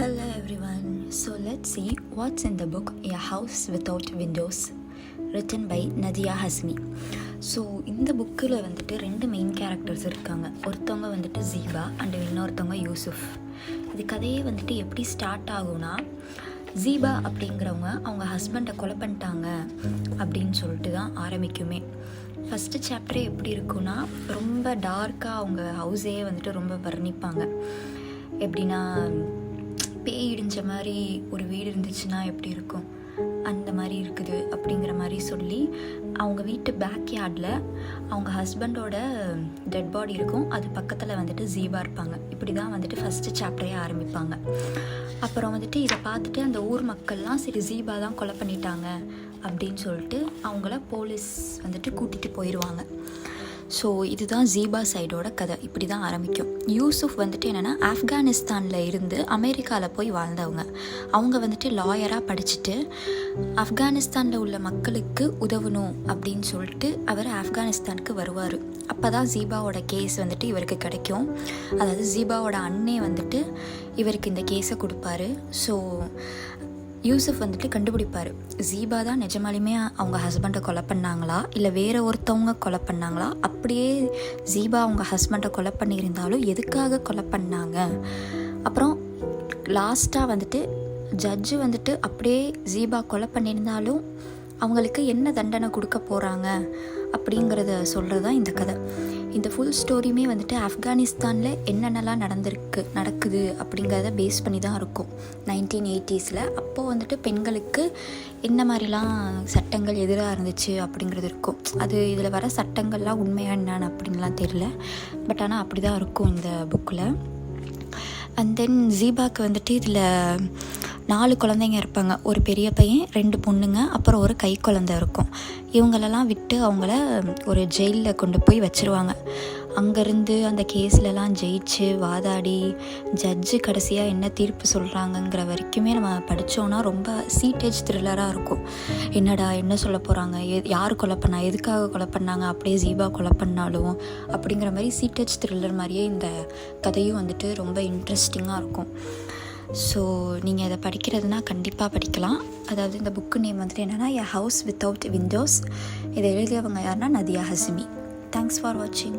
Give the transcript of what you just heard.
Hello everyone. So let's see what's in the book A House Without Windows, written by Nadia Hazmi. So இந்த புக்கில் வந்துட்டு ரெண்டு main characters இருக்காங்க. ஒருத்தவங்க வந்துட்டு ஜீபா அண்ட் இன்னொருத்தவங்க யூசுஃப். இது கதையே வந்துட்டு எப்படி ஸ்டார்ட் ஆகும்னா, ஜீபா அப்படிங்கிறவங்க அவங்க ஹஸ்பண்டை கொலை பண்ணிட்டாங்க அப்படின்னு சொல்லிட்டு தான் ஆரம்பிக்குமே. ஃபஸ்ட்டு சாப்டரே எப்படி இருக்குன்னா, ரொம்ப டார்க்காக அவங்க ஹவுஸே வந்துட்டு ரொம்ப வர்ணிப்பாங்க. எப்படின்னா, பேய் இடிஞ்ச மாதிரி ஒரு வீடு இருந்துச்சுன்னா எப்படி இருக்கும், அந்த மாதிரி இருக்குது அப்படிங்கிற மாதிரி சொல்லி, அவங்க வீட்டு பேக்யார்டில் அவங்க ஹஸ்பண்டோட டெட் பாடி இருக்கும், அது பக்கத்தில் வந்துட்டு ஜீபா இருப்பாங்க. இப்படி தான் வந்துட்டு ஃபஸ்ட்டு சாப்டரே ஆரம்பிப்பாங்க. அப்புறம் வந்துட்டு இதை பார்த்துட்டு அந்த ஊர் மக்கள்லாம் சரி ஜீபா தான் கொலை பண்ணிட்டாங்க அப்படின்னு சொல்லிட்டு அவங்கள போலீஸ் வந்துட்டு கூட்டிகிட்டு போயிடுவாங்க. ஸோ இதுதான் ஜீபா சைடோட கதை. இப்படி தான் ஆரம்பிக்கும். யூசுஃப் வந்துட்டு என்னென்னா, ஆப்கானிஸ்தானில் இருந்து அமெரிக்காவில் போய் வாழ்ந்தவங்க. அவங்க வந்துட்டு லாயராக படிச்சுட்டு ஆப்கானிஸ்தானில் உள்ள மக்களுக்கு உதவணும் அப்படின்னு சொல்லிட்டு அவர் ஆப்கானிஸ்தானுக்கு வருவார். அப்போ தான் ஜீபாவோட கேஸ் வந்துட்டு இவருக்கு கிடைக்கும். அதாவது ஜீபாவோட அண்ணே வந்துட்டு இவருக்கு இந்த கேஸை கொடுப்பாரு. ஸோ யூசுஃப் வந்துட்டு கண்டுபிடிப்பார், ஜீபா தான் நிஜமாலுமே அவங்க ஹஸ்பண்டை கொலை பண்ணாங்களா இல்லை வேறு ஒருத்தவங்க கொலை பண்ணாங்களா, அப்படியே ஜீபா அவங்க ஹஸ்பண்டை கொலை பண்ணியிருந்தாலும் எதுக்காக கொலை பண்ணாங்க. அப்புறம் லாஸ்ட்டாக வந்துட்டு ஜட்ஜு வந்துட்டு அப்படியே ஜீபா கொலை பண்ணியிருந்தாலும் அவங்களுக்கு என்ன தண்டனை கொடுக்க போகிறாங்க அப்படிங்கிறத சொல்கிறது தான் இந்த கதை. இந்த ஃபுல் ஸ்டோரியுமே வந்துட்டு ஆப்கானிஸ்தானில் என்னென்னலாம் நடக்குது அப்படிங்கிறத பேஸ் பண்ணி தான் இருக்கும். 1980s அப்போது வந்துட்டு பெண்களுக்கு என்ன மாதிரிலாம் சட்டங்கள் எதிராக இருந்துச்சு அப்படிங்கிறது இருக்கும். அது இதில் வர சட்டங்கள்லாம் உண்மையாக என்னன்னு அப்படின்லாம் தெரியல, பட் ஆனால் அப்படி தான் இருக்கும் இந்த புக்கில். அண்ட் தென் ஜீபாக்கு வந்துட்டு இதில் 4 குழந்தைங்க இருப்பாங்க. ஒரு பெரிய பையன், 2 பொண்ணுங்க, அப்புறம் ஒரு கை குழந்தை இருக்கும். இவங்களெல்லாம் விட்டு அவங்கள ஒரு ஜெயிலில் கொண்டு போய் வச்சுருவாங்க. அங்கேருந்து அந்த கேஸ்லலாம் ஜெயிச்சு வாதாடி ஜட்ஜு கடைசியாக என்ன தீர்ப்பு சொல்கிறாங்கங்கிற வரைக்குமே நம்ம படித்தோன்னா ரொம்ப சீட்டேஜ் த்ரில்லராக இருக்கும். என்னடா என்ன சொல்ல போகிறாங்க, யார் கொலை பண்ணா, எதுக்காக கொலை பண்ணாங்க, அப்படியே ஜீபா கொலை பண்ணாலும் அப்படிங்கிற மாதிரி சீட்டேஜ் த்ரில்லர் மாதிரியே இந்த கதையும் வந்துட்டு ரொம்ப இன்ட்ரெஸ்டிங்காக இருக்கும். ஸோ நீங்கள் இதை படிக்கிறதுனா கண்டிப்பாக படிக்கலாம். அதாவது இந்த புக்கு நேம் வந்துட்டு என்னென்னா A House Without Windows. இதை எழுதியவங்க யாருன்னா நதியா ஹஸ்மி. தேங்க்ஸ் ஃபார் வாட்சிங்.